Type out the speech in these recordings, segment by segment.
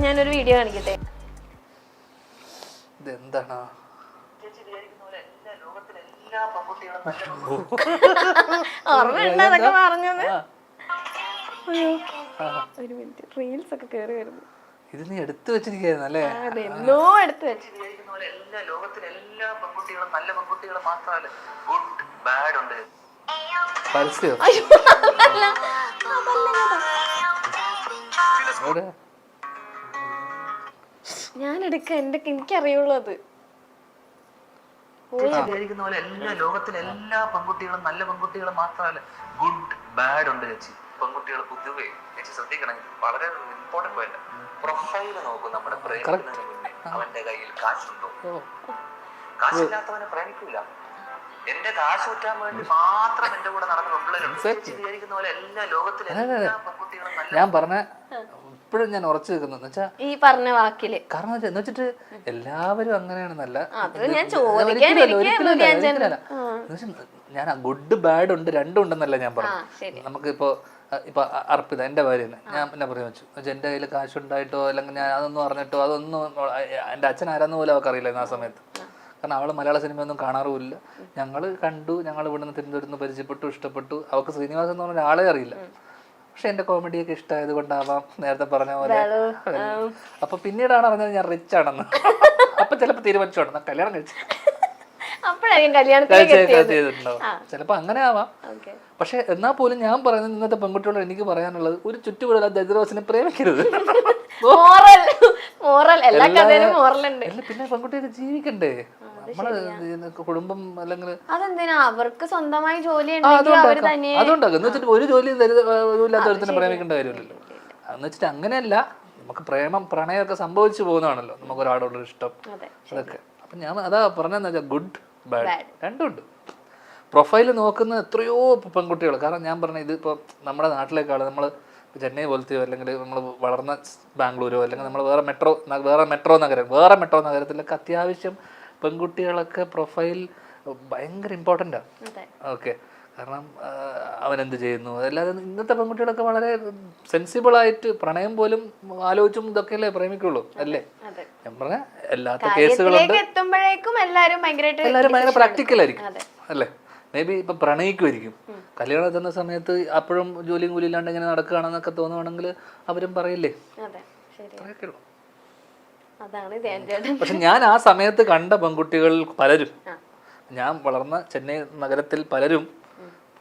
ഞാനൊരു വീഡിയോ കാണിക്കട്ടെ. ഇതെന്താണ് ഓർമ്മയുണ്ട് അതൊക്കെ പറഞ്ഞത്? ഒരു മിനിറ്റ്, റീൽസ് ഒക്കെ കേറി വരുന്നു. ഇത് നീ എടുത്തു വെച്ചിരിക്കുന്നു അല്ലേ? അതെന്നോ എടുത്തു വെച്ചു. ലോകത്തിലെ എല്ലാ പെൺകുട്ടികളും നല്ല പെൺകുട്ടികൾ മാത്രമല്ല, ഗുഡ് ബാഡ് ഉണ്ട്. പരസ്യം ഞാൻ എടുക്ക എനിക്കറിയുള്ളൂ അത്. എല്ലാ ലോകത്തിലെ എല്ലാ പെൺകുട്ടികളും നല്ല പെൺകുട്ടികൾ മാത്രമല്ല, ഗുഡ് ബാഡ് ഉണ്ട് ചേച്ചി. പെൺകുട്ടികൾ പൊതുവെ ചേച്ചി ശ്രദ്ധിക്കണം, വളരെ ഇമ്പോർട്ടന്റ് പോയിന്റ്. പ്രൊഫൈല് നോക്കും. നമ്മുടെ പ്രേമിക്കുന്നതിന് മുന്നേ അവന്റെ കയ്യിൽ കാശുണ്ടോ? കാശില്ലാത്തവനെ പ്രേമിക്കൂല. എന്റെ കാശ് ഊറ്റാൻ വേണ്ടി മാത്രം എന്റെ കൂടെ നടന്ന പെൺപിള്ളേരുണ്ട്. വിചാരിക്കുന്ന പോലെ എല്ലാ ലോകത്തിലെ എല്ലാ പെൺകുട്ടികളും നല്ല. ഞാൻ പറഞ്ഞ ഇപ്പോഴും ഞാൻ ഉറച്ചു നിൽക്കുന്നു എന്ന് വെച്ചാൽ ഈ പറഞ്ഞ വാക്കില്. കാരണം എന്ന് വെച്ചിട്ട് എല്ലാവരും അങ്ങനെയാണെന്നല്ല, ഞാൻ ഗുഡ് ബാഡ് ഉണ്ട് രണ്ടും ഉണ്ടെന്നല്ല ഞാൻ പറഞ്ഞു. നമുക്കിപ്പോ ഇപ്പൊ അർപ്പിത എന്റെ ഭാര്യ തന്നെ, ഞാൻ പിന്നെ പറയാൻ വെച്ചു എന്റെ കയ്യിൽ കാശുണ്ടായിട്ടോ അല്ലെങ്കിൽ ഞാൻ അതൊന്നും അറിഞ്ഞിട്ടോ അതൊന്നും എന്റെ അച്ഛൻ ആരാന്ന് പോലും അവർക്ക് അറിയില്ലായിരുന്നു ആ സമയത്ത്. കാരണം അവള് മലയാള സിനിമയൊന്നും കാണാറുമില്ല. ഞങ്ങൾ കണ്ടു, ഞങ്ങൾ ഇവിടുന്ന് തിരുവനന്തപുരത്ത് പരിചയപ്പെട്ടു, ഇഷ്ടപ്പെട്ടു. അവൾക്ക് ശ്രീനിവാസൻ എന്ന് പറഞ്ഞ ഒരാളെ അറിയില്ല. പക്ഷെ എന്റെ കോമഡിയൊക്കെ ഇഷ്ടമായത് കൊണ്ടാവാം, നേരത്തെ പറഞ്ഞ പോലെ. അപ്പൊ പിന്നീടാണ് അറിഞ്ഞത് ഞാൻ റിച്ച് ആണെന്ന്. അപ്പൊ ചിലപ്പോ തീരുമാനിച്ചോണം കല്യാണം കഴിച്ചു ചെയ്തിട്ടുണ്ടാവും. ചിലപ്പോ അങ്ങനെ ആവാം. പക്ഷെ എന്നാൽ പോലും ഞാൻ പറയുന്നത് ഇന്നത്തെ പെൺകുട്ടികളോട് എനിക്ക് പറയാനുള്ളത്, ഒരു ചുറ്റുപാടുള്ള ദരിദ്രവാസിനെ പ്രേമിക്കരുത്. പിന്നെ പെൺകുട്ടിയൊക്കെ ജീവിക്കണ്ടേ, നമ്മള് കുടുംബം അല്ലെങ്കിൽ അതെന്തിനാ അവർക്ക് സ്വന്തമായി ജോലി അതുണ്ടാക്കും എന്ന് വെച്ചിട്ട് ഒരു ജോലി ഇല്ലാത്ത ഒരുത്തിനെ പ്രേമിക്കേണ്ട കാര്യമില്ലല്ലോ. എന്ന് വെച്ചിട്ട് അങ്ങനെയല്ല, നമുക്ക് പ്രണയമൊക്കെ സംഭവിച്ചു പോകുന്നതാണല്ലോ നമുക്ക് ഒരാളോട് ഇഷ്ടം, അതൊക്കെ. അപ്പൊ ഞാൻ അതാ പറഞ്ഞെന്ന് വെച്ചാൽ ഗുഡ് ബാഡ് രണ്ടും ഉണ്ട്. പ്രൊഫൈല് നോക്കുന്ന എത്രയോ പെൺകുട്ടികൾ. കാരണം ഞാൻ പറഞ്ഞ ഇതിപ്പോൾ നമ്മുടെ നാട്ടിലേക്കാൾ നമ്മൾ ചെന്നൈ പോലത്തെയോ അല്ലെങ്കിൽ നമ്മൾ വളർന്ന ബാംഗ്ലൂരോ അല്ലെങ്കിൽ നമ്മൾ വേറെ മെട്രോ നഗരത്തിലൊക്കെ അത്യാവശ്യം പെൺകുട്ടികളൊക്കെ പ്രൊഫൈൽ ഭയങ്കര ഇമ്പോർട്ടൻ്റാണ്. ഓക്കെ, കാരണം അവനെന്ത് ചെയ്യുന്നു, അല്ലാതെ ഇന്നത്തെ പെൺകുട്ടികളൊക്കെ വളരെ സെൻസിബിളായിട്ട് പ്രണയം പോലും ആലോചിച്ചും ഇതൊക്കെയല്ലേ പ്രേമിക്കുള്ളൂ അല്ലേ? ഞാൻ പറഞ്ഞ എല്ലാത്ത കേസുകളുണ്ട്. എല്ലാവരും ഭയങ്കര പ്രാക്ടിക്കലായിരിക്കും അല്ലേ? മേ ബി ഇപ്പൊ പ്രണയിക്കുമായിരിക്കും. കല്യാണം എത്തുന്ന സമയത്ത് അപ്പോഴും ജോലിയും കൂലി ഇല്ലാണ്ട് ഇങ്ങനെ നടക്കുകയാണെന്നൊക്കെ തോന്നുവാണെങ്കിൽ അവരും പറയില്ലേ. പക്ഷെ ഞാൻ ആ സമയത്ത് കണ്ട പെൺകുട്ടികൾ പലരും, ഞാൻ വളർന്ന ചെന്നൈ നഗരത്തിൽ പലരും,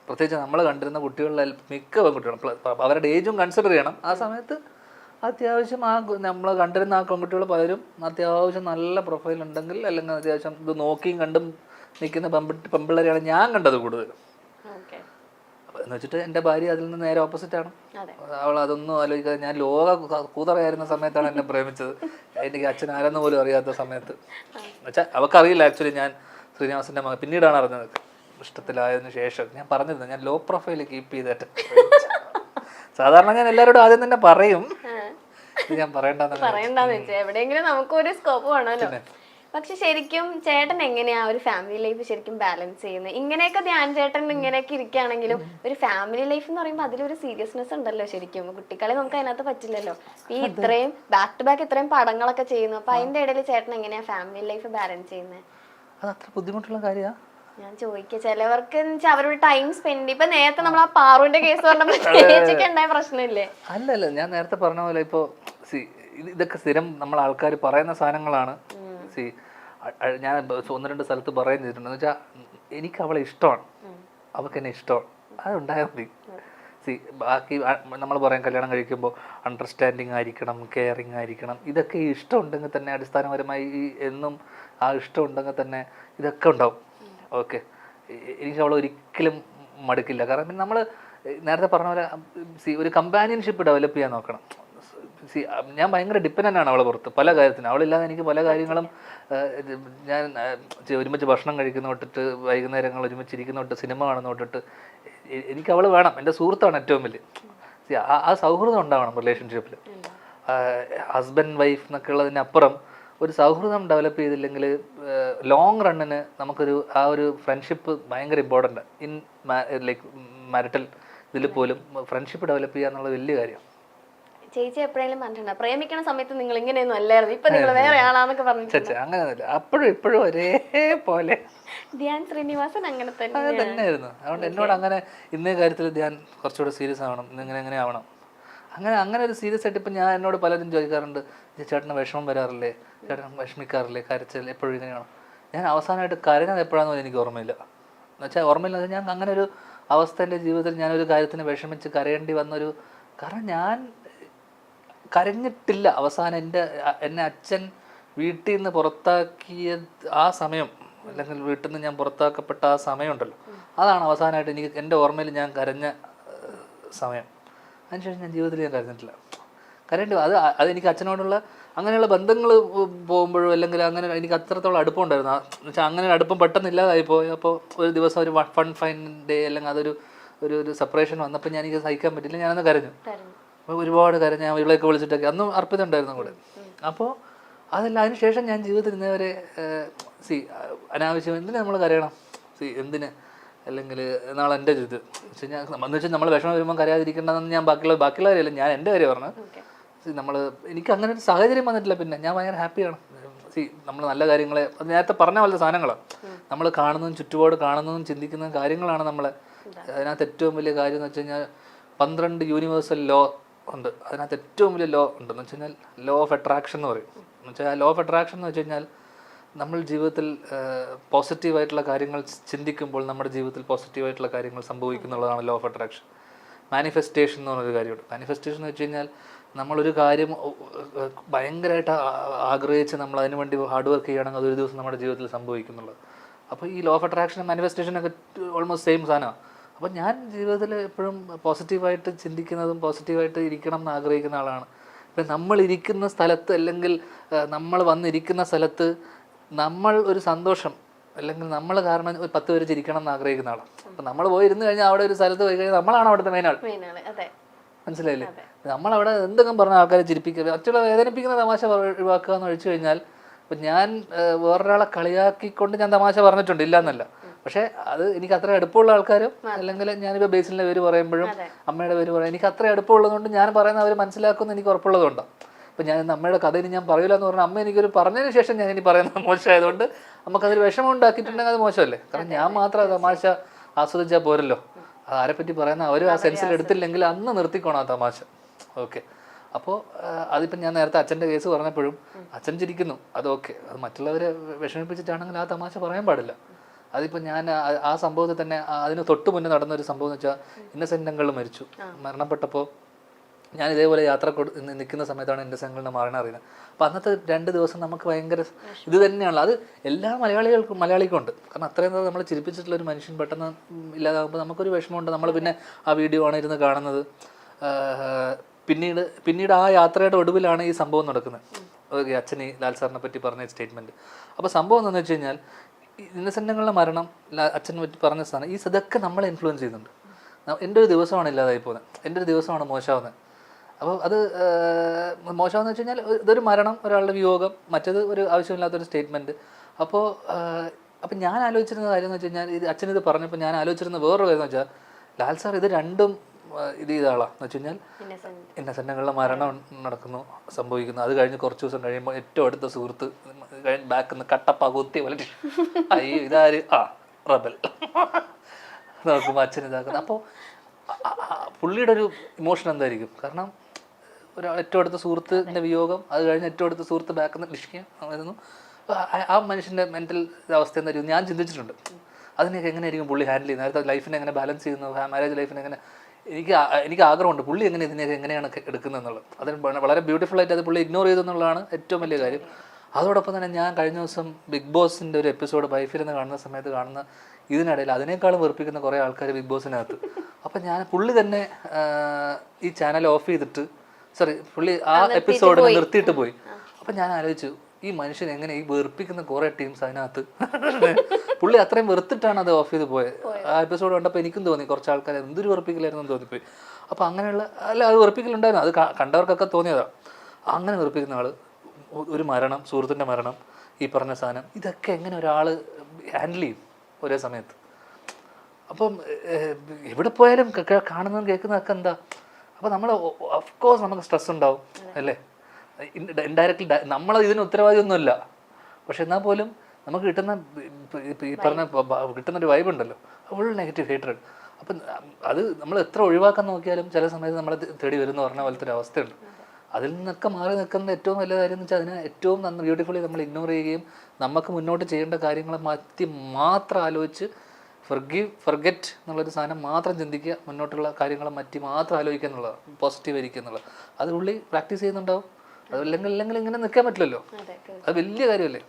പ്രത്യേകിച്ച് നമ്മൾ കണ്ടിരുന്ന കുട്ടികളിൽ മിക്ക പെൺകുട്ടികളും അവരുടെ ഏജും കൺസിഡർ ചെയ്യണം. ആ സമയത്ത് അത്യാവശ്യം നമ്മൾ കണ്ടിരുന്ന ആ പെൺകുട്ടികൾ പലരും അത്യാവശ്യം നല്ല പ്രൊഫൈൽ ഉണ്ടെങ്കിൽ അല്ലെങ്കിൽ അത്യാവശ്യം ഇത് നോക്കിയും കണ്ടും നിൽക്കുന്ന പെൺപിള്ളേരെയാണ് ഞാൻ കണ്ടത് കൂടുതലും. എന്ന് വെച്ചിട്ട് എൻ്റെ ഭാര്യ അതിൽ നിന്ന് നേരെ ഓപ്പോസിറ്റാണ്. അവൾ അതൊന്നും ആലോചിക്കാതെ, ഞാൻ ലോക കൂതറയായിരുന്ന സമയത്താണ് എന്നെ പ്രേമിച്ചത്. എനിക്ക് അച്ഛൻ ആരെന്ന് പോലും അറിയാത്ത സമയത്ത്. എന്നുവെച്ചാൽ അവൾക്കറിയില്ല ആക്ച്വലി ഞാൻ ശ്രീനിവാസൻ്റെ മകൻ. പിന്നീടാണ് അറിഞ്ഞത് ഇഷ്ടത്തിലായതിനു ശേഷം. ഞാൻ പറഞ്ഞിരുന്നു ഞാൻ ലോ പ്രൊഫൈൽ കീപ്പ് ചെയ്തിട്ട്. സാധാരണ ഞാൻ എല്ലാവരോടും ആദ്യം തന്നെ പറയും, ഞാൻ പറയണ്ടെന്ന് വെച്ചാൽ എവിടെയെങ്കിലും നമുക്കൊരു സ്കോപ്പ് വേണമല്ലോ. പക്ഷെ ശരിക്കും ചേട്ടൻ എങ്ങനെയാ ഒരു ഫാമിലി ലൈഫ് ശരിക്കും ബാലൻസ് ചെയ്യുന്നത്? ഇങ്ങനെയൊക്കെ ധ്യാൻ ചേട്ടൻ ഇങ്ങനെയൊക്കെ ഇരിക്കുകയാണെങ്കിലും ഒരു ഫാമിലി ലൈഫ് എന്ന് പറയുമ്പോൾ അതിലൊരു സീരിയസ്നെസ് ഉണ്ടല്ലോ. ശരിക്കും കുട്ടികളെ നമുക്ക് അതിനകത്ത് പറ്റില്ലല്ലോ. ഈ ഇത്രയും ബാക്ക് ടു ബാക്ക് ഇത്രയും പടങ്ങളൊക്കെ ചെയ്യുന്നു. അപ്പൊ അതിന്റെ ഇടയിൽ ചേട്ടൻ എങ്ങനെയാ ഫാമിലി ലൈഫ് ബാലൻസ് ചെയ്യുന്നത്? അത് അത്ര ബുദ്ധിമുട്ടുള്ള കാര്യമാണ്. ഞാൻ ചോദിക്കുക, ചിലവർക്ക് അവരുടെ ടൈം സ്പെൻഡ്. ഇപ്പൊ നേരത്തെ നമ്മൾ ആ പാറുവിന്റെ കേസ് പറഞ്ഞപ്പോൾ ചേച്ചിക്ക് ഉണ്ടായ പ്രശ്നമില്ലേ? അല്ലല്ല, ഞാൻ നേരത്തെ പറഞ്ഞ പോലെ ഇപ്പൊ ഇതൊക്കെ സ്ഥിരം നമ്മൾ ആൾക്കാർ പറയുന്ന സാധനങ്ങളാണ്. ഞാൻ ഒന്ന് രണ്ട് സ്ഥലത്ത് പറയുകയും ചെയ്തിട്ടുണ്ട്. എന്ന് വെച്ചാൽ എനിക്ക് അവളെ ഇഷ്ടമാണ്, അവൾക്ക് എന്നെ ഇഷ്ടമാണ്, അതുണ്ടായാൽ മതി. ബാക്കി നമ്മൾ പറയാം കല്യാണം കഴിക്കുമ്പോൾ അണ്ടർസ്റ്റാൻഡിങ് ആയിരിക്കണം, കെയറിങ് ആയിരിക്കണം. ഇതൊക്കെ ഇഷ്ടം ഉണ്ടെങ്കിൽ തന്നെ അടിസ്ഥാനപരമായി എന്നും ആ ഇഷ്ടം ഉണ്ടെങ്കിൽ തന്നെ ഇതൊക്കെ ഉണ്ടാവും. ഓക്കെ, എനിക്ക് അവളെ ഒരിക്കലും മടുക്കില്ല. കാരണം നമ്മൾ നേരത്തെ പറഞ്ഞ പോലെ ഒരു കമ്പാനിയൻഷിപ്പ് ഡെവലപ്പ് ചെയ്യാൻ നോക്കണം. ഞാൻ ഭയങ്കര ഡിപ്പെൻഡൻ്റ് ആണ് അവളെ പുറത്ത് പല കാര്യത്തിനും. അവളില്ലാതെ എനിക്ക് പല കാര്യങ്ങളും, ഞാൻ ഒരുമിച്ച് ഭക്ഷണം കഴിക്കുന്ന തൊട്ടിട്ട് വൈകുന്നേരങ്ങൾ ഒരുമിച്ചിരിക്കുന്ന തൊട്ട് സിനിമ കാണുന്ന തൊട്ടിട്ട് എനിക്ക് അവൾ വേണം. എൻ്റെ സുഹൃത്താണ് ഏറ്റവും വലിയ. ആ സൗഹൃദം ഉണ്ടാവണം റിലേഷൻഷിപ്പിൽ. ഹസ്ബൻഡ് വൈഫ് എന്നൊക്കെ ഉള്ളതിനപ്പുറം ഒരു സൗഹൃദം ഡെവലപ്പ് ചെയ്തില്ലെങ്കിൽ ലോങ് റണ്ണിന് നമുക്കൊരു ആ ഒരു ഫ്രണ്ട്ഷിപ്പ് ഭയങ്കര ഇമ്പോർട്ടൻ്റ്. മാരിറ്റൽ ഇതിൽ പോലും ഫ്രണ്ട്ഷിപ്പ് ഡെവലപ്പ് ചെയ്യുക എന്നുള്ളത് വലിയ കാര്യമാണ്. ചേച്ചി എപ്പോഴെങ്കിലും പറഞ്ഞിട്ടുണ്ടോ പ്രേമിക്കണ സമയത്ത് നിങ്ങൾ ഇങ്ങനെയൊന്നും അല്ലായിരുന്നു, ഇപ്പൊ നിങ്ങൾ വേറെ ആളാന്നൊക്കെ പറഞ്ഞിട്ടുണ്ട്? അങ്ങനെയൊന്നുമില്ല, അപ്പോഴും ഇപ്പോഴും ഒരേപോലെ ധ്യാൻ ശ്രീനിവാസൻ അങ്ങനെ അങ്ങനെ തന്നെയായിരുന്നു. അതുകൊണ്ട് എന്നോട് അങ്ങനെ ഇന്നേ കാര്യത്തിൽ ധ്യാൻ കുറച്ചുകൂടെ സീരിയസ് ആവണം, ഇന്നിങ്ങനെ എങ്ങനെ ആവണം, അങ്ങനെ ഒരു സീരിയസ് ആയിട്ട് ഇപ്പം എന്നോട് പലരും ചോദിക്കാറുണ്ട്, ചേട്ടന് വിഷമം വരാറില്ലേ, ചേട്ടൻ വിഷമിക്കാറില്ലേ, കരച്ചിൽ എപ്പോഴും ഇങ്ങനെയാണോ? ഞാൻ അവസാനമായിട്ട് കരഞ്ഞത് എപ്പോഴാണെന്ന് എനിക്ക് ഓർമ്മയില്ല. എന്നുവെച്ചാൽ ഓർമ്മയില്ല, ഞാൻ അങ്ങനെ ഒരു അവസ്ഥ എൻ്റെ ജീവിതത്തിൽ ഞാനൊരു കാര്യത്തിന് വിഷമിച്ച് കരയേണ്ടി വന്നൊരു, കാരണം ഞാൻ കരഞ്ഞിട്ടില്ല. അവസാനം എന്നെ അച്ഛൻ വീട്ടിൽ നിന്ന് പുറത്താക്കിയ ആ സമയം, അല്ലെങ്കിൽ വീട്ടിൽ നിന്ന് ഞാൻ പുറത്താക്കപ്പെട്ട ആ സമയമുണ്ടല്ലോ, അതാണ് അവസാനമായിട്ട് എനിക്ക് എൻ്റെ ഓർമ്മയിൽ ഞാൻ കരഞ്ഞ സമയം. അതിനുശേഷം ഞാൻ ജീവിതത്തിൽ ഞാൻ കരഞ്ഞിട്ടില്ല. കരയേണ്ടി അതെനിക്ക് അച്ഛനോടുള്ള അങ്ങനെയുള്ള ബന്ധങ്ങൾ പോകുമ്പോഴും, അല്ലെങ്കിൽ അങ്ങനെ എനിക്ക് അത്രത്തോളം അടുപ്പം ഉണ്ടായിരുന്നു. എന്നുവെച്ചാൽ അങ്ങനെ അടുപ്പം പെട്ടെന്ന് ഇല്ലാതായിപ്പോയി. അപ്പോൾ ഒരു ദിവസം ഒരു ഫൈൻ ഡേ, അല്ലെങ്കിൽ അതൊരു ഒരു സെപ്പറേഷൻ വന്നപ്പോൾ എനിക്ക് സഹിക്കാൻ പറ്റില്ല, ഞാനന്ന് കരഞ്ഞു. അപ്പോൾ ഒരുപാട് കരഞ്ഞ് ഞാൻ ഇവിടെയൊക്കെ വിളിച്ചിട്ടൊക്കെ, അന്നും അർപ്പിത ഉണ്ടായിരുന്നു കൂടെ. അപ്പോൾ അതല്ല, അതിനുശേഷം ഞാൻ ജീവിതത്തിൽ ഇന്നേവരെ അനാവശ്യം എന്തിനാ നമ്മൾ കരയണം, എന്തിന്, അല്ലെങ്കിൽ നാളെ എൻ്റെ ഇത് എന്ന് വെച്ചാൽ നമ്മൾ വിഷമം വരുമ്പോൾ കരയാതിരിക്കേണ്ടതെന്ന് ഞാൻ ബാക്കിയുള്ള കാര്യമല്ല, ഞാൻ എൻ്റെ കാര്യം പറഞ്ഞത്. എനിക്ക് അങ്ങനെ ഒരു സാഹചര്യം വന്നിട്ടില്ല. പിന്നെ ഞാൻ ഭയങ്കര ഹാപ്പിയാണ്. നമ്മൾ നല്ല കാര്യങ്ങളെ, അത് നേരത്തെ പറഞ്ഞ പോലത്തെ സാധനങ്ങളാണ് നമ്മൾ കാണുന്നതും ചുറ്റുപാട് കാണുന്നതും ചിന്തിക്കുന്ന കാര്യങ്ങളാണ് നമ്മളെ. അതിനകത്ത് ഏറ്റവും വലിയ കാര്യം എന്ന് വെച്ച് കഴിഞ്ഞാൽ 12 യൂണിവേഴ്സൽ ലോ ഉണ്ട്. അതിനകത്ത് ഏറ്റവും വലിയ ലോ ഉണ്ടെന്ന് വെച്ച് കഴിഞ്ഞാൽ ലോ ഓഫ് അട്രാക്ഷൻ എന്ന് പറയും. എന്ന് വെച്ചാൽ ലോ ഓഫ് അട്രാക്ഷൻ എന്ന് വെച്ച് കഴിഞ്ഞാൽ നമ്മൾ ജീവിതത്തിൽ പോസിറ്റീവായിട്ടുള്ള കാര്യങ്ങൾ ചിന്തിക്കുമ്പോൾ നമ്മുടെ ജീവിതത്തിൽ പോസിറ്റീവായിട്ടുള്ള കാര്യങ്ങൾ സംഭവിക്കുന്നുള്ളതാണ് ലോ ഓഫ് അട്രാക്ഷൻ. മാനിഫെസ്റ്റേഷൻ എന്ന് പറഞ്ഞൊരു കാര്യമുണ്ട്. മാനിഫെസ്റ്റേഷൻ എന്ന് വെച്ച് കഴിഞ്ഞാൽ നമ്മളൊരു കാര്യം ഭയങ്കരമായിട്ട് ആഗ്രഹിച്ച് നമ്മൾ അതിനു വേണ്ടി ഹാർഡ് വർക്ക് ചെയ്യുകയാണെങ്കിൽ അതൊരു ദിവസം നമ്മുടെ ജീവിതത്തിൽ സംഭവിക്കുന്നുള്ളത്. അപ്പോൾ ഈ ലോ ഓഫ് അട്രാക്ഷനും മാനിഫെസ്റ്റേഷനൊക്കെ ഓൾമോസ്റ്റ് സെയിം സാധനമാണ്. അപ്പോൾ ഞാൻ ജീവിതത്തിൽ എപ്പോഴും പോസിറ്റീവായിട്ട് ചിന്തിക്കുന്നതും പോസിറ്റീവായിട്ട് ഇരിക്കണം എന്ന് ആഗ്രഹിക്കുന്ന ആളാണ്. ഇപ്പം നമ്മളിരിക്കുന്ന സ്ഥലത്ത്, അല്ലെങ്കിൽ നമ്മൾ വന്നിരിക്കുന്ന സ്ഥലത്ത് നമ്മൾ ഒരു സന്തോഷം, അല്ലെങ്കിൽ നമ്മൾ കാരണം ഒരു 10 പേര് ചിരിക്കണം എന്ന് ആഗ്രഹിക്കുന്ന ആളാണ്. അപ്പം നമ്മൾ പോയി ഇരുന്ന് കഴിഞ്ഞാൽ അവിടെ ഒരു സ്ഥലത്ത് പോയി കഴിഞ്ഞാൽ നമ്മളാണ് അവിടുത്തെ മെയിൻ ആൾ. മനസ്സിലായില്ലേ? നമ്മളവിടെ എന്തെങ്കിലും പറഞ്ഞ ആൾക്കാരെ ചിരിപ്പിക്കുക, മറ്റുള്ള വേദനിപ്പിക്കുന്ന തമാശ ഒഴിവാക്കുക എന്ന് ഒഴിച്ചു കഴിഞ്ഞാൽ, ഇപ്പം ഞാൻ വേറൊരാളെ കളിയാക്കിക്കൊണ്ട് ഞാൻ തമാശ പറഞ്ഞിട്ടുണ്ട്, ഇല്ല എന്നല്ല. പക്ഷേ അത് എനിക്ക് അത്ര അടുപ്പമുള്ള ആൾക്കാരും, അല്ലെങ്കിൽ ഞാനിപ്പോൾ ബേസിലിൻ്റെ പേര് പറയുമ്പോഴും അമ്മയുടെ പേര് പറയാം, എനിക്ക് അത്ര അടുപ്പമുള്ളതുകൊണ്ട് ഞാൻ പറയുന്ന അവർ മനസ്സിലാക്കുമെന്ന് എനിക്ക് ഉറപ്പുള്ളതുകൊണ്ടാണ്. ഇപ്പം ഞാൻ അമ്മയുടെ കഥ ഇനി ഞാൻ പറയില്ല എന്ന് പറഞ്ഞാൽ അമ്മ എനിക്കൊരു പറഞ്ഞതിന് ശേഷം ഞാൻ ഇനി പറയുന്നത് മോശമായതുകൊണ്ട് നമുക്കതൊരു വിഷമം ഉണ്ടാക്കിയിട്ടുണ്ടെങ്കിൽ അത് മോശമല്ലേ? കാരണം ഞാൻ മാത്രം തമാശ ആസ്വദിച്ചാൽ പോരല്ലോ. അത് ആരെപ്പറ്റി പറയുന്ന അവരും ആ സെൻസിൽ എടുത്തില്ലെങ്കിൽ അന്ന് നിർത്തിക്കോണം ആ തമാശ. ഓക്കെ. അപ്പോൾ അതിപ്പം ഞാൻ നേരത്തെ അച്ഛൻ്റെ കേസ് പറഞ്ഞപ്പോഴും അച്ഛൻ ചിരിക്കുന്നു, അത് ഓക്കെ. അത് മറ്റുള്ളവരെ വിഷമിപ്പിച്ചിട്ടാണെങ്കിൽ ആ തമാശ പറയാൻ പാടില്ല. അതിപ്പോൾ ഞാൻ ആ സംഭവത്തിൽ തന്നെ അതിന് തൊട്ട് മുന്നേ നടന്നൊരു സംഭവം എന്ന് വെച്ചാൽ ഇന്നസെൻ്റ് അങ്കിൾ മരിച്ചു. മരണപ്പെട്ടപ്പോൾ ഞാൻ ഇതേപോലെ യാത്ര നിൽക്കുന്ന സമയത്താണ് ഇന്നസെൻ്റ് മരണം അറിയുന്നത്. അപ്പോൾ അന്നത്തെ 2 ദിവസം നമുക്ക് ഭയങ്കര ഇത് തന്നെയാണല്ലോ. അത് എല്ലാ മലയാളിക്കും ഉണ്ട്. കാരണം അത്രയും നമ്മൾ ചിരിപ്പിച്ചിട്ടുള്ള ഒരു മനുഷ്യൻ പെട്ടെന്ന് ഇല്ലാതാകുമ്പോൾ നമുക്കൊരു വിഷമമുണ്ട്. നമ്മൾ പിന്നെ ആ വീഡിയോ ആണ് ഇരുന്ന് കാണുന്നത്. പിന്നീട് ആ യാത്രയുടെ ഒടുവിലാണ് ഈ സംഭവം നടക്കുന്നത്. അച്ഛന് ലാൽ സാറിനെ പറ്റി പറഞ്ഞ സ്റ്റേറ്റ്മെൻറ്റ്. അപ്പോൾ സംഭവം എന്താണെന്ന് വെച്ച് കഴിഞ്ഞാൽ ഇന്നസെൻ്റുകളുടെ മരണം, അച്ഛനെ പറ്റി പറഞ്ഞ സാധനം, ഇതൊക്കെ നമ്മളെ ഇൻഫ്ലുവൻസ് ചെയ്യുന്നുണ്ട്. എൻ്റെ ഒരു ദിവസമാണ് ഇല്ലാതായി പോകുന്നത്, എൻ്റെ ഒരു ദിവസമാണ് മോശമാവുന്നത്. അപ്പോൾ അത് മോശമെന്ന് വെച്ച് കഴിഞ്ഞാൽ ഇതൊരു മരണം, ഒരാളുടെ വിയോഗം, മറ്റേത് ഒരു ആവശ്യമില്ലാത്തൊരു സ്റ്റേറ്റ്മെൻറ്റ്. അപ്പോൾ ഞാൻ ആലോചിച്ചിരുന്ന കാര്യം എന്ന് വെച്ച് കഴിഞ്ഞാൽ, ഇത് അച്ഛനിത് പറഞ്ഞപ്പോൾ ഞാൻ ആലോചിച്ചിരുന്ന വേറൊരു കാര്യം എന്ന് വെച്ചാൽ, ലാൽ സാർ ഇത് രണ്ടും ചെയ്താളാണ്. എന്ന് വെച്ച് കഴിഞ്ഞാൽ ഇന്നസെൻ്റുകളുടെ മരണം നടക്കുന്നു, സംഭവിക്കുന്നു. അത് കഴിഞ്ഞ് കുറച്ച് ദിവസം കഴിയുമ്പോൾ ഏറ്റവും അടുത്ത സുഹൃത്ത് ബാക്കിൽ നിന്ന് കട്ടപ്പകുത്തി പോലെ ഇതാര് റബൽ നോക്കുമ്പോൾ അച്ഛൻ ഇതാക്കുന്നത്. അപ്പോൾ പുള്ളിയുടെ ഒരു ഇമോഷൻ എന്തായിരിക്കും? കാരണം ഏറ്റവും അടുത്ത സുഹൃത്തിൻ്റെ വിയോഗം, അത് കഴിഞ്ഞ് ഏറ്റവും അടുത്ത സുഹൃത്ത് ബാക്കിൽ നിന്ന് നിഷ്ഠിക്കുന്നു. ആ മനുഷ്യൻ്റെ മെൻ്റൽ അവസ്ഥ എന്തായിരിക്കും ഞാൻ ചിന്തിച്ചിട്ടുണ്ട്. അതിനൊക്കെ എങ്ങനെയായിരിക്കും പുള്ളി ഹാൻഡിൽ ചെയ്യുന്നത്? നേരത്തെ ലൈഫിനെ എങ്ങനെ ബാലൻസ് ചെയ്യുന്നു, മാരേജ് ലൈഫിനെ എങ്ങനെ, എനിക്ക് ആഗ്രഹമുണ്ട് പുള്ളി ഇതിനെയൊക്കെ എങ്ങനെയാണ് എടുക്കുന്നത് എന്നുള്ളത്. അതിന് വളരെ ബ്യൂട്ടിഫുള്ളായിട്ട് അത് പുള്ളി ഇഗ്നോർ ചെയ്തു എന്നുള്ളതാണ് ഏറ്റവും വലിയ കാര്യം. അതോടൊപ്പം തന്നെ ഞാൻ കഴിഞ്ഞ ദിവസം ബിഗ് ബോസിൻ്റെ ഒരു എപ്പിസോഡ് ബൈഫിൽ കാണുന്ന സമയത്ത് കാണുന്ന ഇതിനിടയിൽ അതിനേക്കാളും വെറുപ്പിക്കുന്ന കുറേ ആൾക്കാർ ബിഗ് ബോസിനകത്ത്. അപ്പം പുള്ളി തന്നെ ഈ ചാനൽ ഓഫ് ചെയ്തിട്ട്, പുള്ളി ആ എപ്പിസോഡ് നിർത്തിയിട്ട് പോയി. അപ്പം ഞാൻ ആലോചിച്ചു, ഈ മനുഷ്യൻ എങ്ങനെ ഈ വെറുപ്പിക്കുന്ന കുറേ ടീംസ് അതിനകത്ത് പുള്ളി അത്രയും വെറുത്തിട്ടാണ് അത് ഓഫ് ചെയ്ത് പോയത്. ആ എപ്പിസോഡ് കണ്ടപ്പോൾ എനിക്കും തോന്നി കുറച്ച് ആൾക്കാർ എന്തൊരു വെറുപ്പിക്കലായിരുന്നു തോന്നിപ്പോയി. അപ്പോൾ അങ്ങനെയുള്ള അത് വെറുപ്പിക്കലുണ്ടായിരുന്നു, അത് കണ്ടവർക്കൊക്കെ തോന്നിയതാണ്. അങ്ങനെ വെറുപ്പിക്കുന്ന ആൾ, ഒരു മരണം, സുഹൃത്തിൻ്റെ മരണം, ഈ പറഞ്ഞ സാധനം, ഇതൊക്കെ എങ്ങനെ ഒരാൾ ഹാൻഡിൽ ചെയ്യും ഒരേ സമയത്ത്? അപ്പം എവിടെ പോയാലും കാണുന്നതും കേൾക്കുന്നതൊക്കെ എന്താ അപ്പോൾ നമ്മൾ ഓഫ് കോഴ്സ് നമുക്ക് സ്ട്രെസ് ഉണ്ടാവും അല്ലേ, ഇൻഡയറക്റ്റ്ലി നമ്മൾ ഇതിന് ഉത്തരവാദിയൊന്നുമല്ല. പക്ഷെ എന്നാൽ പോലും നമുക്ക് കിട്ടുന്ന ഈ പറഞ്ഞ കിട്ടുന്നൊരു വൈബ് ഉണ്ടല്ലോ, ഫുൾ നെഗറ്റീവ് ഹേറ്റഡ്. അപ്പം അത് നമ്മൾ എത്ര ഒഴിവാക്കാൻ നോക്കിയാലും ചില സമയത്ത് നമ്മളെ തേടി വരുന്ന പറഞ്ഞ പോലത്തെ ഒരു അവസ്ഥയുണ്ട്. അതിൽ നിന്നൊക്കെ മാറി നിൽക്കുന്ന ഏറ്റവും വലിയ കാര്യം എന്ന് വെച്ചാൽ അതിനെ ഏറ്റവും ബ്യൂട്ടിഫുള്ളി നമ്മൾ ഇഗ്നോർ ചെയ്യുകയും നമുക്ക് മുന്നോട്ട് ചെയ്യേണ്ട കാര്യങ്ങളെ മാറ്റി മാത്രം ആലോചിച്ച് ഫർഗെറ്റ് എന്നുള്ളൊരു സാധനം മാത്രം ചിന്തിക്കുക, മുന്നോട്ടുള്ള കാര്യങ്ങളെ മാറ്റി മാത്രം ആലോചിക്കുക എന്നുള്ളതാണ്, പോസിറ്റീവ് ആയിരിക്കുക എന്നുള്ളത്. അത് ഉള്ളി പ്രാക്ടീസ് ചെയ്യുന്നുണ്ടാവും. അതല്ലെങ്കിൽ ഇങ്ങനെ നിൽക്കാൻ പറ്റില്ലല്ലോ, അത് വലിയ കാര്യമല്ലേ.